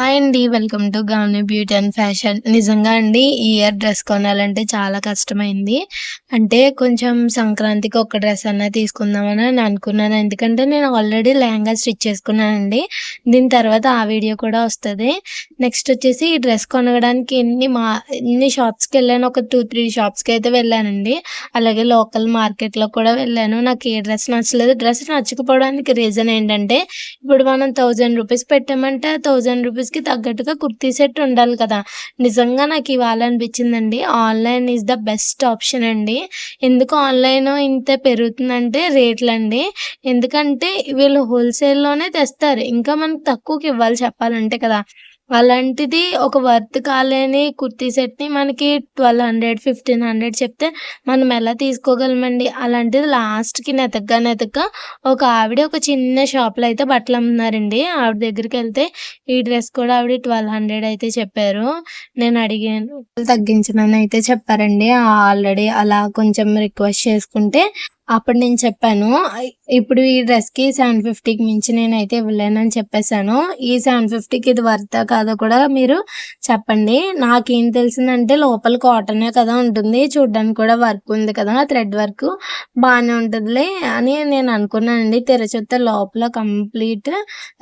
Hi అండి. Welcome to గామ్ని beauty and fashion. నిజంగా అండి ఈ ఇయర్ డ్రెస్ కొనాలంటే చాలా కష్టమైంది. అంటే కొంచెం సంక్రాంతికి ఒక డ్రెస్ అన్నా తీసుకుందామని అనుకున్నాను. ఎందుకంటే నేను ఆల్రెడీ లెహంగా స్టిచ్ చేసుకున్నానండి. దీని తర్వాత ఆ వీడియో కూడా వస్తది. నెక్స్ట్ వచ్చేసి ఈ డ్రెస్ కొనడానికి ఎన్ని షాప్స్‌కెళ్ళాను. ఒక 2, 3 షాప్స్‌కైతే వెళ్ళానండి. అలాగే లోకల్ మార్కెట్‌లో కూడా వెళ్ళాను. నాకు ఏ డ్రెస్ నచ్చలేదు. డ్రెస్ నచ్చకపోవడానికి రీజన్ ఏంటంటే ఇప్పుడు మనం రూ. 1000 పెట్టామంటే ఆ రూ. 1000కి తగ్గట్టుగా కుర్తీ సెట్ ఉండాలి కదా! నిజంగా నాకు ఇవాళ అనిపించిందండి. Online is the best option అండి. ఎందుకు ఆన్‌లైన్ ఇంత పెరుగుతుందంటే రేట్లండి. ఎందుకంటే వీళ్ళు హోల్‌సేల్‌లోనే తెస్తారు. ఇంకా మనకు తక్కువకి ఇవ్వాలి చెప్పాలంటే కదా! అలాంటిది ఒక వర్త్ కాలేని కుర్తీ సెట్‌ని మనకి 1200, 1500 చెప్తే మనం ఎలా తీసుకోగలమండి? అలాంటిది లాస్ట్‌కి వెతకగా ఒక ఆవిడ ఒక చిన్న షాప్‌లో అయితే బట్టలమ్ముతున్నారండి. ఆవిడ దగ్గరికెళ్తే ఈ డ్రెస్ కూడా ఆవిడ 1200 అయితే చెప్పారు. నేను అడిగాను. తగ్గించమని అయితే చెప్పారండి. ఆల్రెడీ అలా కొంచెం రిక్వెస్ట్ చేసుకుంటే అప్పుడు నేను చెప్పాను. ఇప్పుడు ఈ డ్రెస్‌కి 750కి మించి నేనైతే ఇవ్వలేనని చెప్పేసాను. ఈ 750కి ఇది వర్తా కాదో కూడా మీరు చెప్పండి. నాకేం తెలిసిందంటే లోపల కాటనే కదా ఉంటుంది. చూడ్డానికి కూడా వర్క్ ఉంది కదా! థ్రెడ్ వర్కు బానే ఉంటదిలే అని నేను అనుకున్నానండి. తీరా చూస్తే లోపల కంప్లీట్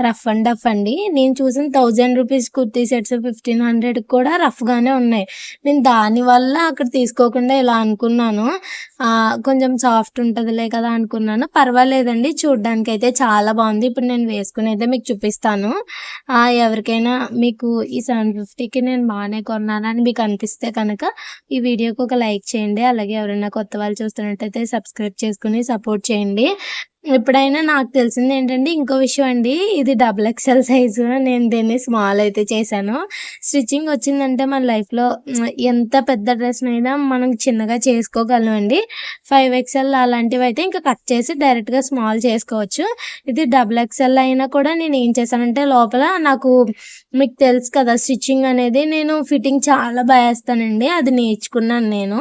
రఫ్ అండ్ టఫ్ అండి. నేను చూసిన రూ. 1000 కుర్తీ సెట్స్ 1500కి కూడా రఫ్‌గానే ఉన్నాయి. నేను దానివల్ల అక్కడ తీసుకోకుండా ఇలా అనుకున్నాను. కొంచెం సాఫ్ట్ ఉంటదిలే కదా అనుకున్నాను. పర్వాలేదండి చూడ్డానికైతే చాలా బావుంది. ఇప్పుడు నేను వేసుకొనైతే మీకు చూపిస్తాను. ఎవరికైనా మీకు ఈ 750కి నేను బానే కొన్నానని మీకు అనిపిస్తే కనుక ఈ వీడియోకి ఒక లైక్ చేయండి. అలాగే ఎవరైనా కొత్త వాళ్ళు చూస్తున్నట్టయితే సబ్స్క్రైబ్ చేసుకొని సపోర్ట్ చేయండి. ఎప్పుడైనా నాకు తెలిసిందేంటంటే ఇంకో విషయం అండి. ఇది డబుల్ ఎక్సెల్ సైజు. నేను దీన్ని స్మాల్ అయితే చేశాను. స్టిచ్చింగ్ వచ్చిందంటే మన లైఫ్‌లో ఎంత పెద్ద డ్రెస్‌నైనా మనం చిన్నగా చేసుకోగలమండి. 5 ఎక్సెల్ అలాంటివైతే ఇంకా కట్ చేసి డైరెక్ట్‌గా స్మాల్ చేసుకోవచ్చు. ఇది డబుల్ ఎక్సెల్ అయినా కూడా నేనేం చేశానంటే లోపల నాకు మీకు తెలుసు కదా! స్టిచ్చింగ్ అనేది నేను ఫిట్టింగ్ చాలా ఏస్తానండి. అది నేర్చుకున్నాను నేను.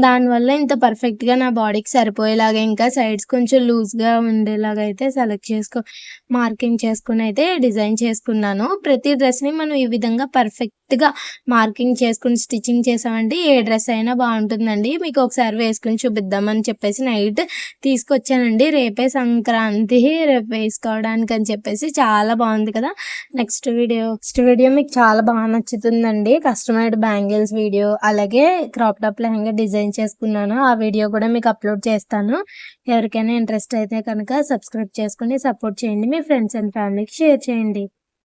దానివల్ల ఇంత పర్ఫెక్ట్‌గా నా బాడీకి సరిపోయేలాగా ఇంకా సైడ్స్ కొంచెం లూజ్‌గా ఉండేలాగా అయితే మార్కింగ్ చేసుకొనైతే డిజైన్ చేసుకున్నాను. ప్రతి డ్రెస్‌ని మనం ఈ విధంగా పర్ఫెక్ట్‌గా మార్కింగ్ చేసుకొని స్టిచ్చింగ్ చేసామంటే ఏ డ్రెస్ అయినా బావుంటుందండి. మీకు ఒకసారి వేసుకొని చూపిద్దామని చెప్పేసి నైట్ తీసుకొచ్చానండి. రేపే సంక్రాంతి రేపు వేసుకోవడానికని చెప్పేసి చాలా బావుంది కదా! నెక్స్ట్ వీడియో మీకు చాలా నచ్చుతుందండి. కస్టమైజ్డ్ బ్యాంగిల్స్ వీడియో అలాగే క్రాప్ టాప్ లెహంగా డిజైన్ చేసుకున్నాను. ఆ వీడియో కూడా మీకు అప్‌లోడ్ చేస్తాను. ఎవరికైనా ఇంట్రెస్ట్ అయితే కనుక సబ్స్క్రైబ్ చేసుకొని సపోర్ట్ చేయండి. మీ ఫ్రెండ్స్ అండ్ ఫ్యామిలీకి షేర్ చేయండి.